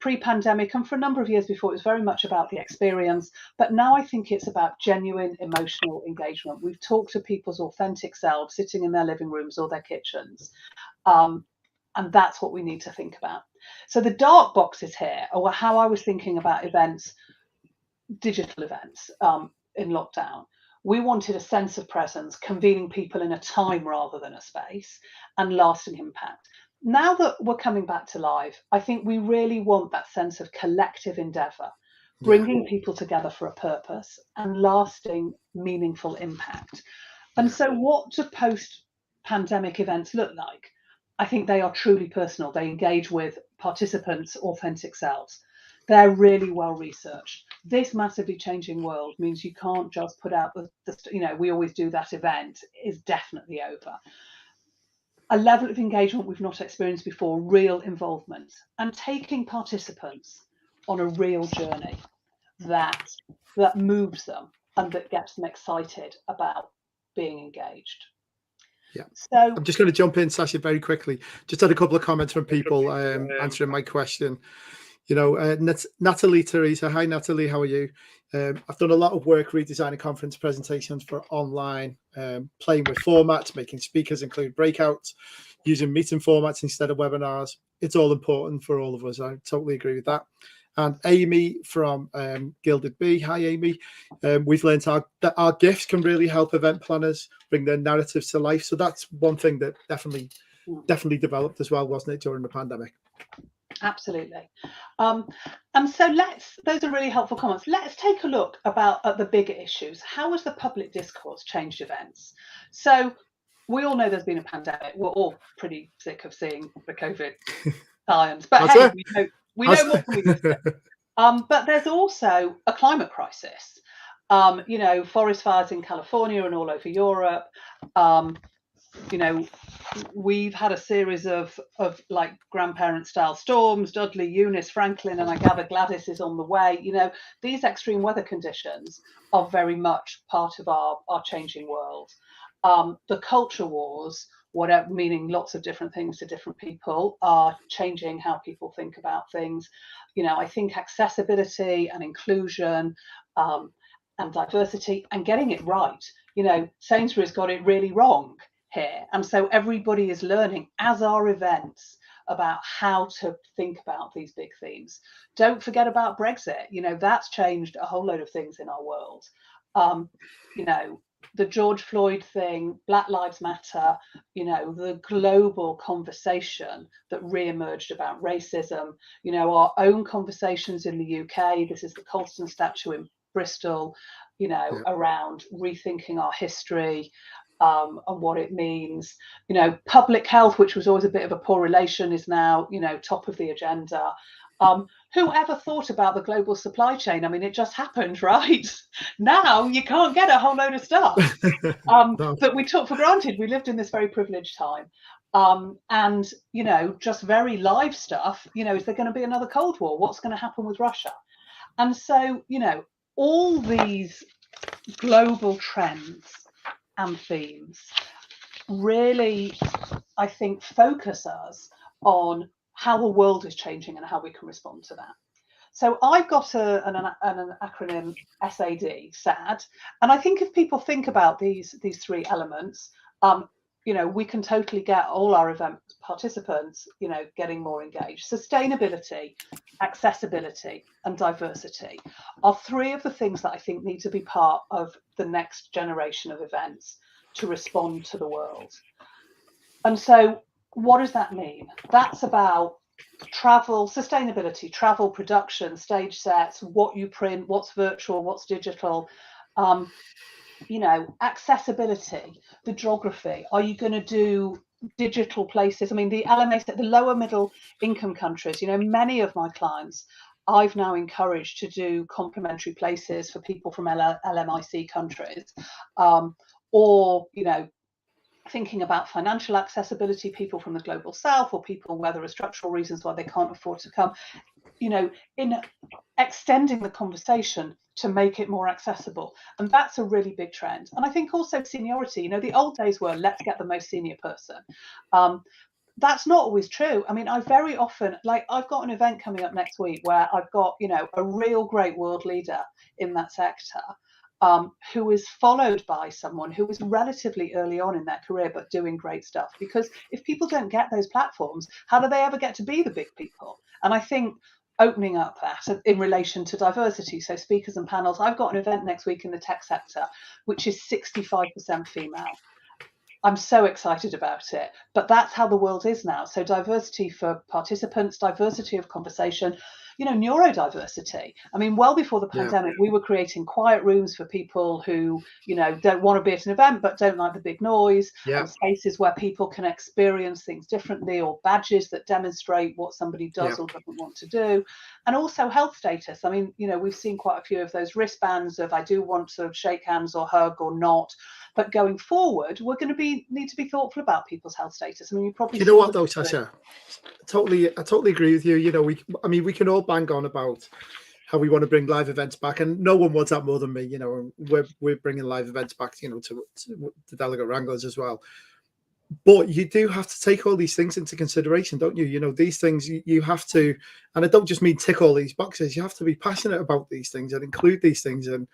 Pre-pandemic and for a number of years before, it was very much about the experience. But now I think it's about genuine emotional engagement. We've talked to people's authentic selves sitting in their living rooms or their kitchens. And that's what we need to think about. So the dark boxes here are how I was thinking about events, digital events in lockdown. We wanted a sense of presence, convening people in a time rather than a space, and lasting impact. Now that we're coming back to live, I think we really want that sense of collective endeavour, bringing people together for a purpose and lasting, meaningful impact. And so what do post-pandemic events look like? I think they are truly personal. They engage with participants' authentic selves. They're really well researched. This massively changing world means you can't just put out we always do that event is definitely over. A level of engagement we've not experienced before, real involvement, and taking participants on a real journey that moves them and that gets them excited about being engaged. Yeah. So I'm just going to jump in, Sasha, very quickly. Just had a couple of comments from people answering my question. Natalie Teresa, hi Natalie, how are you? I've done a lot of work redesigning conference presentations for online, playing with formats, making speakers include breakouts, using meeting formats instead of webinars. It's all important for all of us. I totally agree with that. And Amy from Gilded Bee, hi Amy. We've learned that our gifts can really help event planners bring their narratives to life. So that's one thing that definitely developed as well, wasn't it, during the pandemic? Absolutely. And so those are really helpful comments. Let's take a look at the bigger issues. How has the public discourse changed events? So we all know there's been a pandemic. We're all pretty sick of seeing the COVID science, but hey, we know what we do. But there's also a climate crisis. Forest fires in California and all over Europe. We've had a series of like grandparent style storms, Dudley, Eunice, Franklin, and I gather Gladys is on the way. These extreme weather conditions are very much part of our changing world. The culture wars, meaning lots of different things to different people, are changing how people think about things. I think accessibility and inclusion and diversity and getting it right. Sainsbury's got it really wrong here, and so everybody is learning, as are events, about how to think about these big themes. Don't forget about Brexit. That's changed a whole load of things in our world. The George Floyd thing, Black Lives Matter, the global conversation that re-emerged about racism, our own conversations in the UK. This is the Colston statue in Bristol, around rethinking our history. and what it means. You know, public health, which was always a bit of a poor relation, is now, you know, top of the agenda. Who ever thought about the global supply chain? I mean, it just happened, right? Now you can't get a whole load of stuff that we took for granted. We lived in this very privileged time. And, you know, just very live stuff, you know, is there going to be another Cold War? What's going to happen with Russia? And so, you know, all these global trends and themes really, I think, focus us on how the world is changing and how we can respond to that. So I've got an acronym SAD, SAD, and I think if people think about these three elements, you know, we can totally get all our event participants, you know, getting more engaged. Sustainability, accessibility, and diversity are three of the things that I think need to be part of the next generation of events to respond to the world. And so what does that mean? That's about travel, sustainability, travel, production, stage sets, what you print, what's virtual, what's digital, you know, accessibility, the geography. Are you going to do digital places? I mean, the LMA, the lower middle income countries, you know, many of my clients I've now encouraged to do complimentary places for people from LMIC countries, or, you know, thinking about financial accessibility, people from the global south, or people where there are structural reasons why they can't afford to come, you know, in extending the conversation to make it more accessible. And that's a really big trend. And I think also seniority, you know, the old days were let's get the most senior person. That's not always true. I mean, I very often, like, I've got an event coming up next week where I've got, you know, a real great world leader in that sector, who is followed by someone who is relatively early on in their career but doing great stuff. Because if people don't get those platforms, how do they ever get to be the big people? And I think opening up that in relation to diversity, so speakers and panels, I've got an event next week in the tech sector which is 65% female. I'm so excited about it, but that's how the world is now. So diversity for participants, diversity of conversation, you know, neurodiversity. I mean, well before the pandemic, we were creating quiet rooms for people who, you know, don't want to be at an event but don't like the big noise, and spaces where people can experience things differently, or badges that demonstrate what somebody does or doesn't want to do. And also health status. I mean, you know, we've seen quite a few of those wristbands of I do want to shake hands or hug or not. But going forward, we're going to need to be thoughtful about people's health status. I mean, you probably. You know what though, Sasha? I totally agree with you. You know, we can all bang on about how we want to bring live events back, and no one wants that more than me. You know, we're bringing live events back. You know, to the Delegate Wranglers as well. But you do have to take all these things into consideration, don't you? You know, these things you have to, and I don't just mean tick all these boxes. You have to be passionate about these things and include these things. And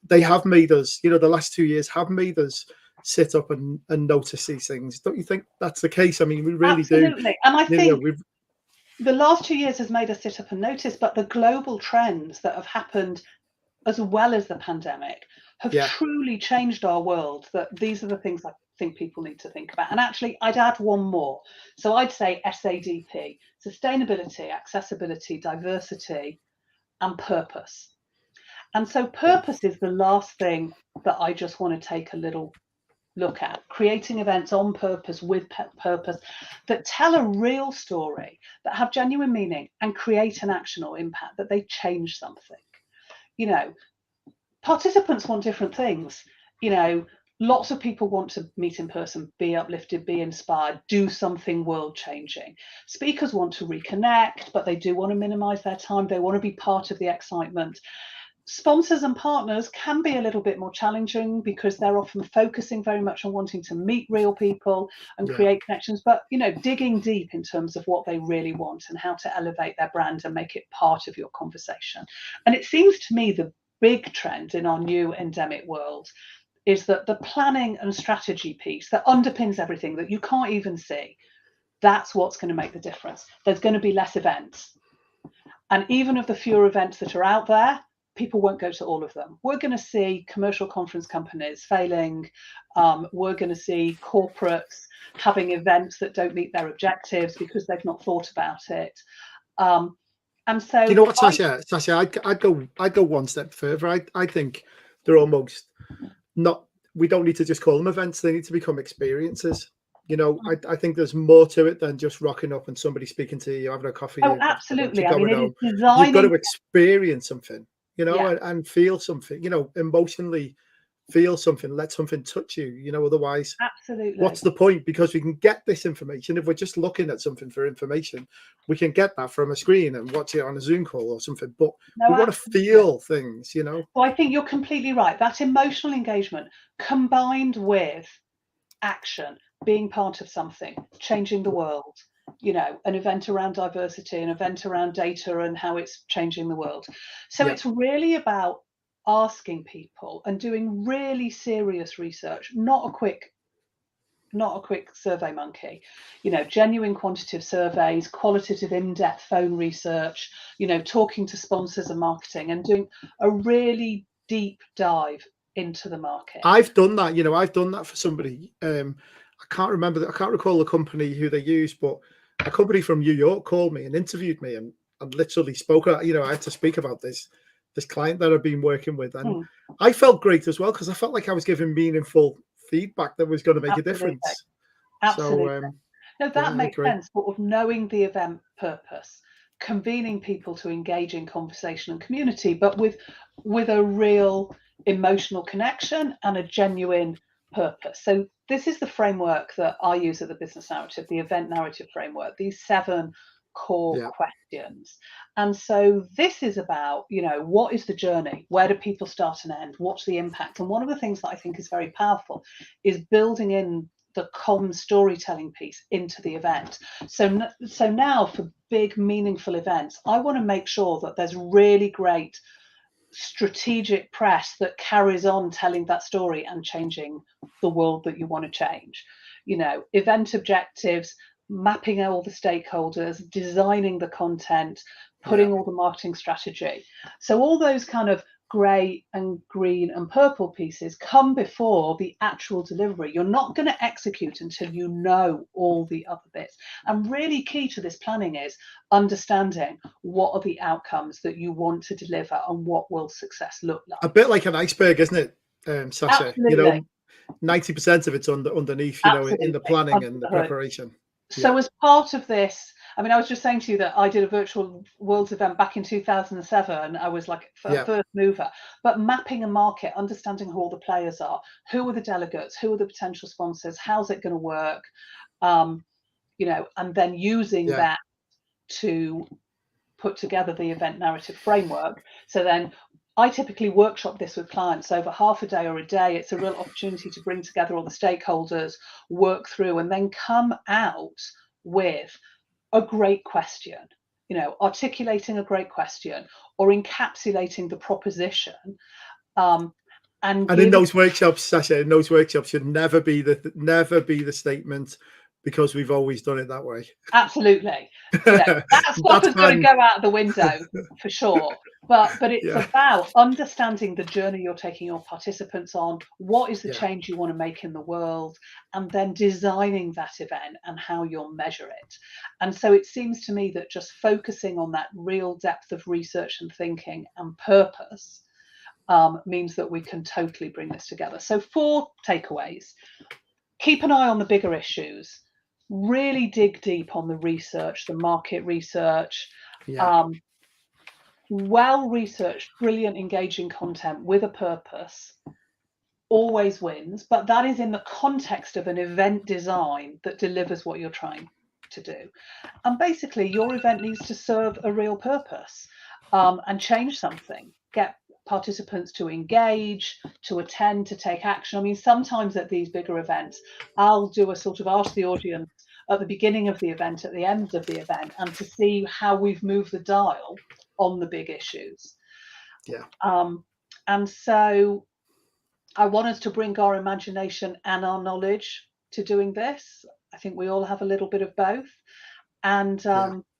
they have made us, you know, the last 2 years have made us sit up and notice these things. Don't you think that's the case? I mean, we really Absolutely. do. And I think the last 2 years has made us sit up and notice, but the global trends that have happened as well as the pandemic have truly changed our world. That these are the things I think people need to think about. And actually, I'd add one more. So I'd say SADP, sustainability, accessibility, diversity, and purpose. And so purpose is the last thing that I just want to take a little look at. Creating events on purpose, with purpose, that tell a real story, that have genuine meaning and create an action or impact, that they change something. You know, participants want different things. You know, lots of people want to meet in person, be uplifted, be inspired, do something world changing. Speakers want to reconnect, but they do want to minimize their time. They want to be part of the excitement. Sponsors and partners can be a little bit more challenging because they're often focusing very much on wanting to meet real people and create connections, but, you know, digging deep in terms of what they really want and how to elevate their brand and make it part of your conversation. And it seems to me the big trend in our new endemic world is that the planning and strategy piece that underpins everything that you can't even see, that's what's going to make the difference. There's going to be less events. And even of the fewer events that are out there, people won't go to all of them. We're going to see commercial conference companies failing. We're going to see corporates having events that don't meet their objectives because they've not thought about it. And so, you know what, Sasha, I'd go one step further. I think they're almost not. we don't need to just call them events. They need to become experiences. I think there's more to it than just rocking up and somebody speaking to you, having a coffee. Oh, and a bunch absolutely. of I mean, going it is home. You've got designing. to experience something, Yeah. and feel something, emotionally feel something, let something touch you, otherwise Absolutely. what's the point? Because we can get this information. If we're just looking at something for information, we can get that from a screen and watch it on a Zoom call or something. But we want to feel things, Well, I think you're completely right. That emotional engagement combined with action, being part of something, changing the world, an event around diversity, an event around data and how it's changing the world. So it's really about asking people and doing really serious research, not a quick survey monkey, genuine quantitative surveys, qualitative in-depth phone research, talking to sponsors and marketing and doing a really deep dive into the market. I've done that, I've done that for somebody. I can't recall the company who they used, but a company from New York called me and interviewed me and literally spoke. I had to speak about this client that I've been working with, and I felt great as well because I felt like I was giving meaningful feedback that was going to make a difference. Absolutely. So, no, that makes sense. Sort of knowing the event purpose, convening people to engage in conversation and community, but with a real emotional connection and a genuine purpose. So this is the framework that I use at the Business Narrative, the event narrative framework, these 7 core questions. And so this is about, what is the journey? Where do people start and end? What's the impact? And one of the things that I think is very powerful is building in the common storytelling piece into the event. So now for big, meaningful events, I want to make sure that there's really great strategic press that carries on telling that story and changing the world that you want to change. Event objectives, mapping out all the stakeholders, designing the content, putting all the marketing strategy. So all those kind of grey and green and purple pieces come before the actual delivery. You're not going to execute until you know all the other bits. And really key to this planning is understanding what are the outcomes that you want to deliver and what will success look like. A bit like an iceberg, isn't it, Sasha? Absolutely. 90% of it's underneath, in the planning and the preparation. So as part of this, I mean, I was just saying to you that I did a virtual worlds event back in 2007. I was like a first mover, but mapping a market, understanding who all the players are, who are the delegates, who are the potential sponsors, how's it going to work, and then using that to put together the event narrative framework. So then I typically workshop this with clients over half a day or a day. It's a real opportunity to bring together all the stakeholders, work through, and then come out with a great question, articulating a great question or encapsulating the proposition. And in those workshops, Sasha, should never be the statement, because we've always done it that way. Absolutely. That stuff is going to go out the window for sure. But it's about understanding the journey you're taking your participants on. What is the change you want to make in the world? And then designing that event and how you'll measure it. And so it seems to me that just focusing on that real depth of research and thinking and purpose means that we can totally bring this together. So 4 takeaways. Keep an eye on the bigger issues. Really dig deep on the research, the market research. Well-researched, brilliant, engaging content with a purpose always wins, but that is in the context of an event design that delivers what you're trying to do. And basically, your event needs to serve a real purpose and change something. Get participants to engage, to attend, to take action. I mean, sometimes at these bigger events, I'll do a sort of ask the audience at the beginning of the event, at the end of the event, and to see how we've moved the dial on the big issues. And so I want us to bring our imagination and our knowledge to doing this. I think we all have a little bit of both. And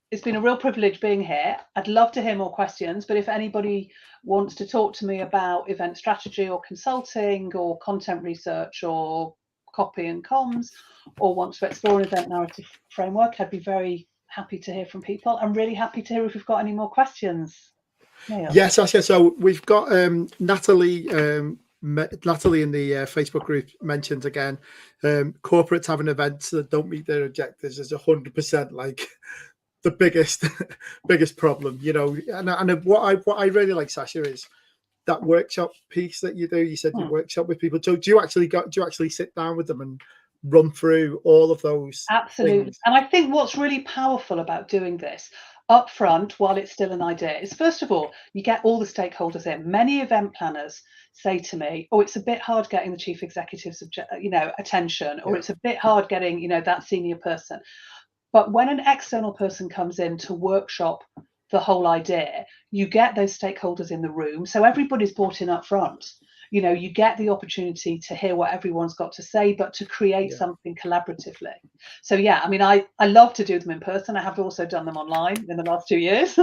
it's been a real privilege being here. I'd love to hear more questions, but if anybody wants to talk to me about event strategy or consulting or content research or copy and comms, or wants to explore an event narrative framework, I'd be very happy to hear from people. I'm really happy to hear if we've got any more questions. Neil. Yes, Sasha. So we've got Natalie Natalie in the Facebook group mentioned again, corporates having events that don't meet their objectives is 100% like the biggest problem, you know. And what I really like, Sasha, is that workshop piece that you do. You said you workshop with people. So do you actually sit down with them and run through all of those Absolutely. things? And I think what's really powerful about doing this up front while it's still an idea is, first of all, you get all the stakeholders in. Many event planners say to me, oh, it's a bit hard getting the chief executive's attention, or it's a bit hard getting that senior person. But when an external person comes in to workshop the whole idea, you get those stakeholders in the room, so everybody's bought in up front. You get the opportunity to hear what everyone's got to say, but to create something collaboratively. So yeah, I mean, I love to do them in person. I have also done them online in the last 2 years.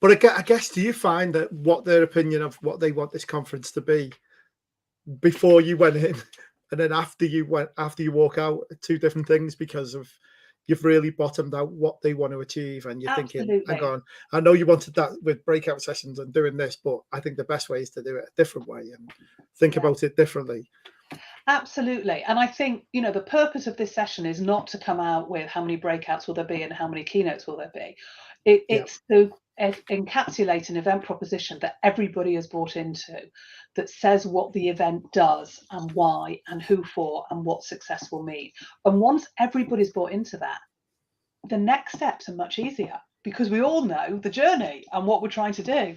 But I guess, do you find that what their opinion of what they want this conference to be before you went in, and then after you walk out, two different things, because of you've really bottomed out what they want to achieve, and you're thinking, hang on, I know you wanted that with breakout sessions and doing this, but I think the best way is to do it a different way and think about it differently. Absolutely. And I think, the purpose of this session is not to come out with how many breakouts will there be and how many keynotes will there be. It's to encapsulate an event proposition that everybody has bought into, that says what the event does and why and who for and what success will mean. And once everybody's bought into that, the next steps are much easier, because we all know the journey and what we're trying to do.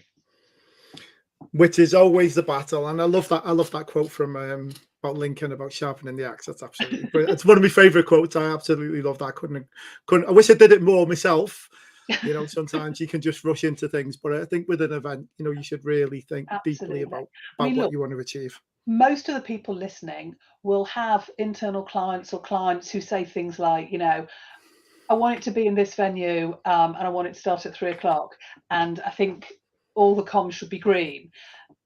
Which is always the battle. And I love that quote from about Lincoln about sharpening the axe. That's absolutely brilliant. It's one of my favorite quotes. I absolutely love that. Couldn't I wish I did it more myself. Sometimes you can just rush into things, but I think with an event, you should really think deeply about what you want to achieve. Most of the people listening will have internal clients or clients who say things like, I want it to be in this venue, and I want it to start at 3:00, and I think all the comms should be green.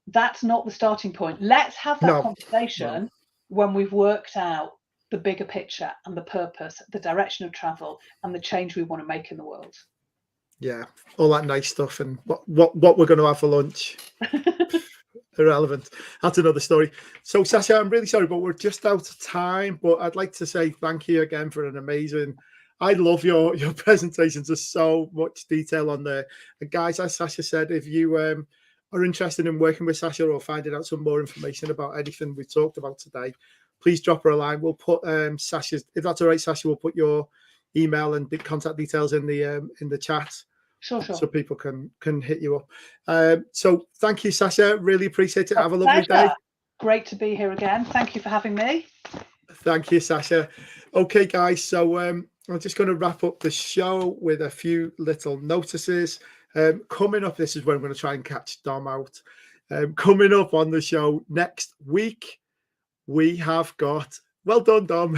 That's not the starting point. Let's have that conversation when we've worked out the bigger picture and the purpose, the direction of travel, and the change we want to make in the world. Yeah, all that nice stuff, and what we're going to have for lunch. Irrelevant. That's another story. So, Sasha, I'm really sorry, but we're just out of time. But I'd like to say thank you again for an amazing. I love your presentations. There's so much detail on there. And guys, as Sasha said, if you are interested in working with Sasha or finding out some more information about anything we talked about today, please drop her a line. We'll put Sasha's, if that's all right, Sasha, we'll put your email and the contact details in the chat. Sure. So people can hit you up. So thank you, Sasha. Really appreciate it. Have a lovely day. Great to be here again. Thank you for having me. Thank you, Sasha. Okay, guys. So I'm just going to wrap up the show with a few little notices. Coming up, this is when I'm going to try and catch Dom out. Coming up on the show next week, we have got, well done, Dom,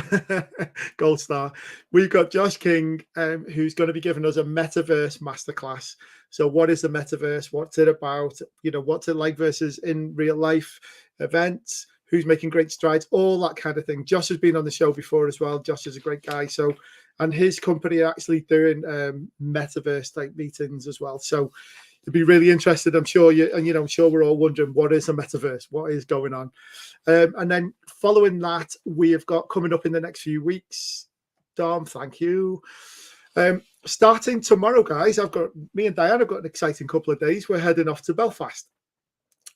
gold star. We've got Josh King, who's going to be giving us a metaverse masterclass. So what is the metaverse? What's it about? What's it like versus in real life events? Who's making great strides? All that kind of thing. Josh has been on the show before as well. Josh is a great guy. And his company are actually doing metaverse type meetings as well. So you'd be really interested. I'm sure I'm sure we're all wondering, what is a metaverse? What is going on? And then following that, we have got coming up in the next few weeks. Dom, thank you. Starting tomorrow, guys, me and Diane have got an exciting couple of days. We're heading off to Belfast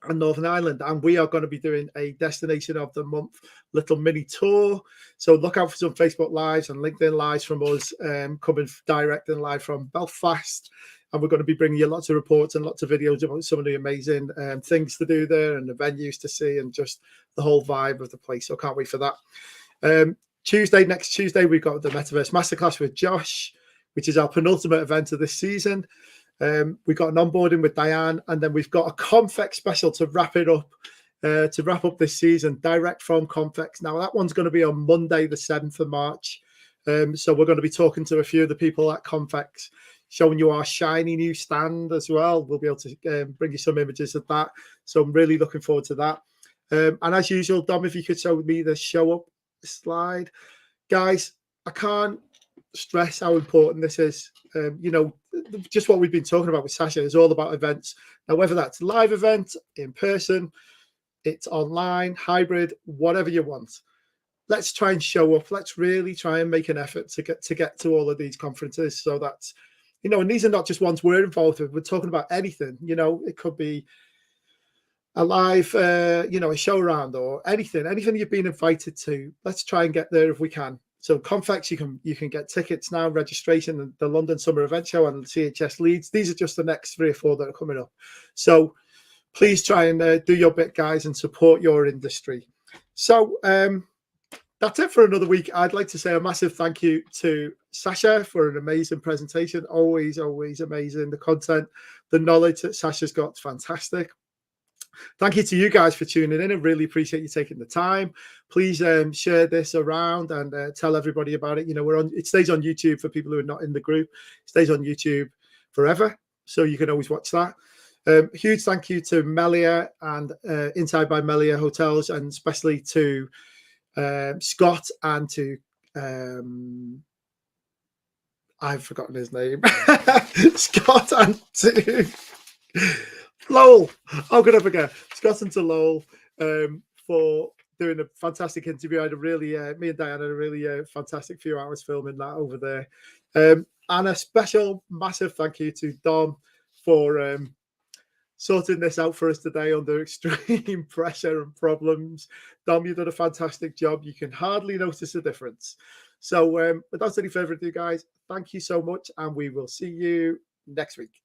and Northern Ireland, and we are going to be doing a destination of the month little mini tour. So look out for some Facebook lives and LinkedIn lives from us coming direct and live from Belfast. And we're going to be bringing you lots of reports and lots of videos about some of the amazing things to do there and the venues to see and just the whole vibe of the place. So can't wait for that. Next Tuesday, we've got the Metaverse Masterclass with Josh, which is our penultimate event of this season. We've got an onboarding with Diane, and then we've got a Confex special to wrap it up, to wrap up this season, direct from Confex. Now, that one's going to be on Monday, the 7th of March. So we're going to be talking to a few of the people at Confex, showing you our shiny new stand as well. We'll be able to bring you some images of that. So I'm really looking forward to that. And as usual, Dom, if you could show me the show up slide. Guys, I can't stress how important this is. Just what we've been talking about with Sasha is all about events. Now, whether that's live event, in person, it's online, hybrid, whatever you want. Let's try and show up. Let's really try and make an effort to get to all of these conferences, so that's, you know, and these are not just ones we're involved with. We're talking about anything, you know, it could be a live, you know, a show round or anything you've been invited to. Let's try and get there if we can. So Confex, you can get tickets now, registration, the London Summer Event Show and CHS Leeds. These are just the next 3 or 4 that are coming up. So please try and do your bit, guys, and support your industry. So that's it for another week. I'd like to say a massive thank you to Sasha for an amazing presentation. Always amazing. The content, the knowledge that Sasha's got, fantastic. Thank you to you guys for tuning in. I really appreciate you taking the time. Please share this around and tell everybody about it. You know, it stays on YouTube for people who are not in the group. It stays on YouTube forever, so you can always watch that. Huge thank you to Melia and Inside by Melia Hotels, and especially to Scott and to I've forgotten his name. Scott and to Lowell. How could I forget? Scott and to Lowell for doing a fantastic interview. I had a really, me and Diana had a really fantastic few hours filming that over there. And a special, massive thank you to Dom for sorting this out for us today under extreme pressure and problems. Dom, you've done a fantastic job. You can hardly notice a difference. So without any further ado, guys, thank you so much, and we will see you next week.